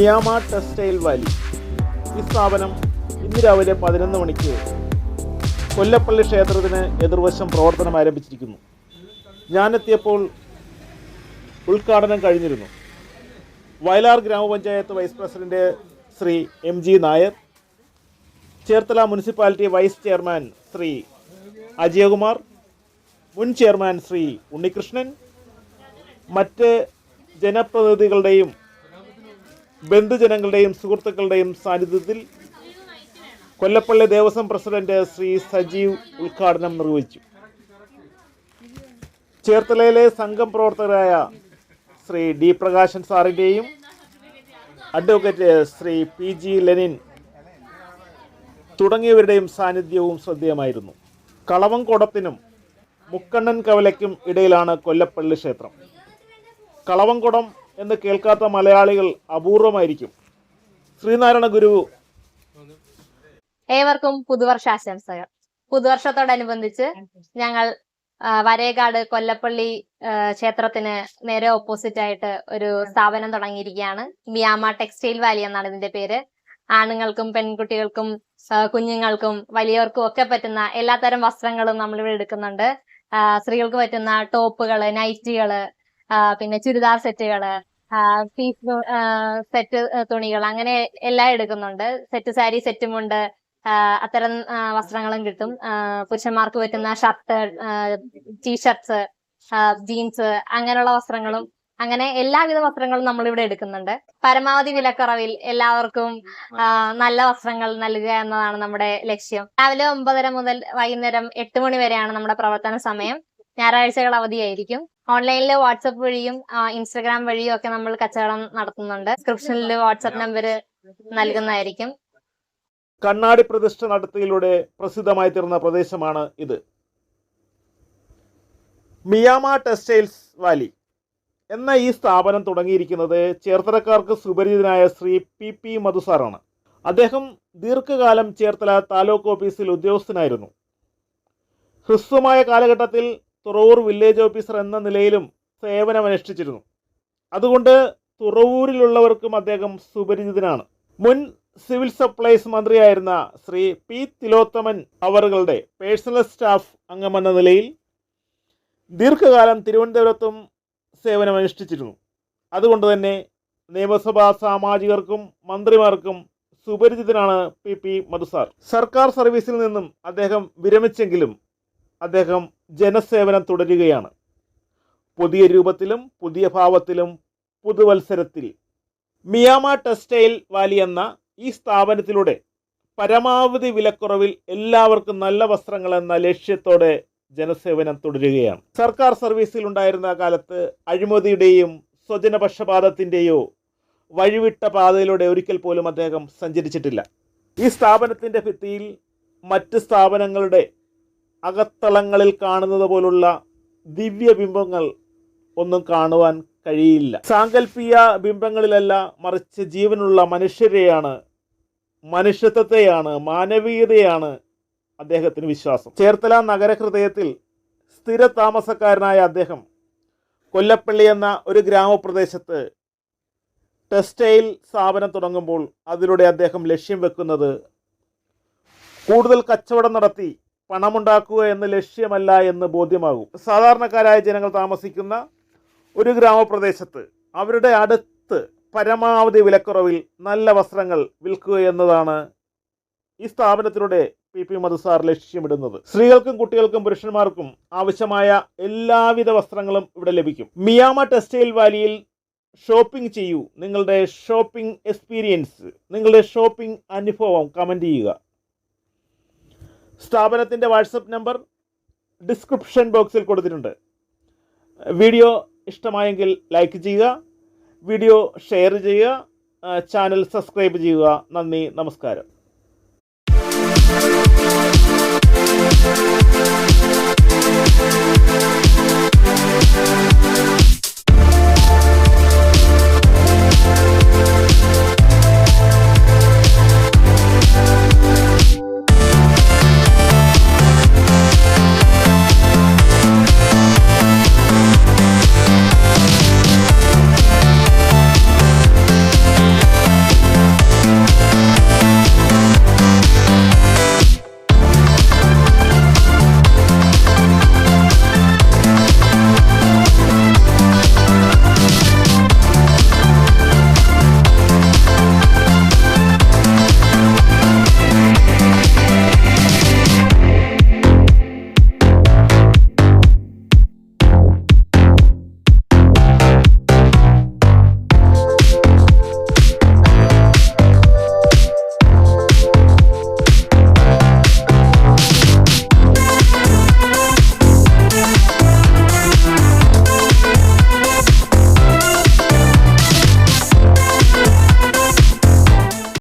മിയാമ textile Valley. ഈ സ്ഥാപനം ഇന്ന് രാവിലെ 11 മണിക്ക് കൊല്ലപ്പള്ളി ക്ഷേത്രത്തിന് എതിർവശം പ്രവർത്തനം ആരംഭിച്ചിരിക്കുന്നു. ഞാനെത്തിയപ്പോൾ ഉദ്ഘാടനം കഴിഞ്ഞിരുന്നു. വയലാർ ഗ്രാമപഞ്ചായത്ത് vice president Shri MG Nair, Cherthala municipality vice chairman Shri Ajayakumar, മുൻ ചെയർമാൻ ശ്രീ ഉണ്ണികൃഷ്ണൻ, മറ്റ് ജനപ്രതിനിധികളുടെയും ബന്ധുജനങ്ങളുടെയും സുഹൃത്തുക്കളുടെയും സാന്നിധ്യത്തിൽ കൊല്ലപ്പള്ളി ദേവസ്വം പ്രസിഡന്റ് ശ്രീ സജീവ് ഉദ്ഘാടനം നിർവഹിച്ചു. ചേർത്തലയിലെ സംഘം പ്രവർത്തകരായ ശ്രീ D പ്രകാശൻ സാറിൻ്റെയും അഡ്വക്കേറ്റ് ശ്രീ PG ലെനിൻ തുടങ്ങിയവരുടെയും സാന്നിധ്യവും ശ്രദ്ധേയമായിരുന്നു. കളവംകുടത്തിനും മുക്കണ്ണൻ കവലയ്ക്കും ഇടയിലാണ് കൊല്ലപ്പള്ളി ക്ഷേത്രം. കളവംകുടം എന്ന് കേൾക്കാത്ത മലയാളികൾ അപൂർവമായിരിക്കും. ശ്രീനാരായണ ഗുരു. ഏവർക്കും പുതുവർഷാശംസകൾ. പുതുവർഷത്തോടനുബന്ധിച്ച് ഞങ്ങൾ വരേകാട് കൊല്ലപ്പള്ളി ക്ഷേത്രത്തിന് നേരെ ഓപ്പോസിറ്റ് ആയിട്ട് ഒരു സ്ഥാപനം തുടങ്ങിയിരിക്കുകയാണ്. മിയാമ ടെക്സ്റ്റൈൽ വാലി എന്നാണ് ഇതിന്റെ പേര്. ആണുങ്ങൾക്കും പെൺകുട്ടികൾക്കും കുഞ്ഞുങ്ങൾക്കും വലിയവർക്കും ഒക്കെ പറ്റുന്ന എല്ലാത്തരം വസ്ത്രങ്ങളും നമ്മളിവിടെ എടുക്കുന്നുണ്ട്. സ്ത്രീകൾക്ക് പറ്റുന്ന ടോപ്പുകള്, നൈറ്റികള്, പിന്നെ ചുരിദാർ സെറ്റുകള്, പീസ് സെറ്റ് തുണികൾ, അങ്ങനെ എല്ലാം എടുക്കുന്നുണ്ട്. സെറ്റ് സാരി, സെറ്റുമുണ്ട്, അത്തരം വസ്ത്രങ്ങളും കിട്ടും. പുരുഷന്മാർക്ക് പറ്റുന്ന ഷർട്ട്, ടീഷർട്ട്സ്, ജീൻസ്, അങ്ങനെയുള്ള വസ്ത്രങ്ങളും, അങ്ങനെ എല്ലാവിധ വസ്ത്രങ്ങളും നമ്മളിവിടെ എടുക്കുന്നുണ്ട്. പരമാവധി വിലക്കുറവിൽ എല്ലാവർക്കും നല്ല വസ്ത്രങ്ങൾ നൽകുക എന്നതാണ് നമ്മുടെ ലക്ഷ്യം. രാവിലെ 9:30 മുതൽ വൈകുന്നേരം 8 മണി വരെയാണ് നമ്മുടെ പ്രവർത്തന സമയം. ഞായറാഴ്ചകൾ അവധിയായിരിക്കും. ഓൺലൈനിൽ വാട്സപ്പ് വഴിയും ഇൻസ്റ്റഗ്രാം വഴിയും ഒക്കെ നമ്മൾ കച്ചവടം നടത്തുന്നുണ്ട്. ഡിസ്ക്രിപ്ഷനിൽ വാട്സപ്പ് നമ്പർ നൽകുന്നതായിരിക്കും. കണ്ണാടി പ്രതിഷ്ഠ നടത്തിയിലൂടെ പ്രസിദ്ധമായി തീർന്ന പ്രദേശമാണ് ഇത്. മിയാമ ടെക്സ്റ്റൈൽസ് വാലി എന്ന ഈ സ്ഥാപനം തുടങ്ങിയിരിക്കുന്നത് ചേർത്തലക്കാർക്ക് സുപരിചിതനായ ശ്രീ PP മധുസാറാണ്. അദ്ദേഹം ദീർഘകാലം ചേർത്തല താലൂക്ക് ഓഫീസിൽ ഉദ്യോഗസ്ഥനായിരുന്നു. ഹ്രസ്വമായ കാലഘട്ടത്തിൽ തുറവൂർ വില്ലേജ് ഓഫീസർ എന്ന നിലയിലും സേവനമനുഷ്ഠിച്ചിരുന്നു. അതുകൊണ്ട് തുറവൂരിലുള്ളവർക്കും അദ്ദേഹം സുപരിചിതനാണ്. മുൻ സിവിൽ സപ്ലൈസ് മന്ത്രിയായിരുന്ന ശ്രീ P തിലോത്തമൻ അവറുകളുടെ പേഴ്സണൽ സ്റ്റാഫ് അംഗമെന്ന നിലയിൽ ദീർഘകാലം തിരുവനന്തപുരത്തും സേവനമനുഷ്ഠിച്ചിരുന്നു. അതുകൊണ്ട് തന്നെ നിയമസഭാ സാമാജികർക്കും മന്ത്രിമാർക്കും സുപരിചിതനാണ് PP മധുസാർ. സർക്കാർ സർവീസിൽ നിന്നും അദ്ദേഹം വിരമിച്ചെങ്കിലും അദ്ദേഹം ജനസേവനം തുടരുകയാണ്. പുതിയ രൂപത്തിലും പുതിയ ഭാവത്തിലും പുതുവത്സരത്തിൽ. മിയാമ ടെക്സ്റ്റൈൽ വാലി എന്ന ഈ സ്ഥാപനത്തിലൂടെ പരമാവധി വിലക്കുറവിൽ എല്ലാവർക്കും നല്ല വസ്ത്രങ്ങൾ എന്ന ലക്ഷ്യത്തോടെ ജനസേവനം തുടരുകയാണ്. സർക്കാർ സർവീസിൽ ഉണ്ടായിരുന്ന കാലത്ത് അഴിമതിയുടെയും സ്വജനപക്ഷപാതത്തിൻ്റെയോ വഴിവിട്ട പാതയിലൂടെ ഒരിക്കൽ പോലും അദ്ദേഹം സഞ്ചരിച്ചിട്ടില്ല. ഈ സ്ഥാപനത്തിൻ്റെ ഭിത്തിയിൽ മറ്റ് സ്ഥാപനങ്ങളുടെ അകത്തളങ്ങളിൽ കാണുന്നത് പോലുള്ള ദിവ്യബിംബങ്ങൾ ഒന്നും കാണുവാൻ കഴിയില്ല. സാങ്കല്പിക ബിംബങ്ങളിലല്ല, മറിച്ച് ജീവനുള്ള മനുഷ്യരെയാണ്, മനുഷ്യത്വത്തെയാണ്, മാനവീയതയാണ് അദ്ദേഹത്തിന് വിശ്വാസം. ചേർത്തല നഗരഹൃദയത്തിൽ സ്ഥിര താമസക്കാരനായ അദ്ദേഹം കൊല്ലപ്പള്ളി എന്ന ഒരു ഗ്രാമപ്രദേശത്ത് ടെക്സ്റ്റൈൽ സ്ഥാപനം തുടങ്ങുമ്പോൾ അതിലൂടെ അദ്ദേഹം ലക്ഷ്യം വെക്കുന്നത് കൂടുതൽ കച്ചവടം നടത്തി പണമുണ്ടാക്കുക എന്ന ലക്ഷ്യമല്ല എന്ന് ബോധ്യമാകും. സാധാരണക്കാരായ ജനങ്ങൾ താമസിക്കുന്ന ഒരു ഗ്രാമപ്രദേശത്ത് അവരുടെ അടുത്ത് പരമാവധി വിലക്കുറവിൽ നല്ല വസ്ത്രങ്ങൾ വിൽക്കുക എന്നതാണ് ഈ സ്ഥാപനത്തിലൂടെ PP മധുസാർ ലക്ഷ്യമിടുന്നത്. സ്ത്രീകൾക്കും കുട്ടികൾക്കും പുരുഷന്മാർക്കും ആവശ്യമായ എല്ലാവിധ വസ്ത്രങ്ങളും ഇവിടെ ലഭിക്കും. മിയാമ ടെക്സ്റ്റൈൽ വാലിയിൽ ഷോപ്പിംഗ് ചെയ്യൂ. നിങ്ങളുടെ ഷോപ്പിംഗ് എക്സ്പീരിയൻസ്, നിങ്ങളുടെ ഷോപ്പിംഗ് അനുഭവം കമൻറ്റ് ചെയ്യുക. സ്ഥാപനത്തിൻ്റെ വാട്സപ്പ് നമ്പർ ഡിസ്ക്രിപ്ഷൻ ബോക്സിൽ കൊടുത്തിട്ടുണ്ട്. വീഡിയോ ഇഷ്ടമായെങ്കിൽ ലൈക്ക് ചെയ്യുക, വീഡിയോ ഷെയർ ചെയ്യുക, ചാനൽ സബ്സ്ക്രൈബ് ചെയ്യുക. നന്ദി, നമസ്കാരം.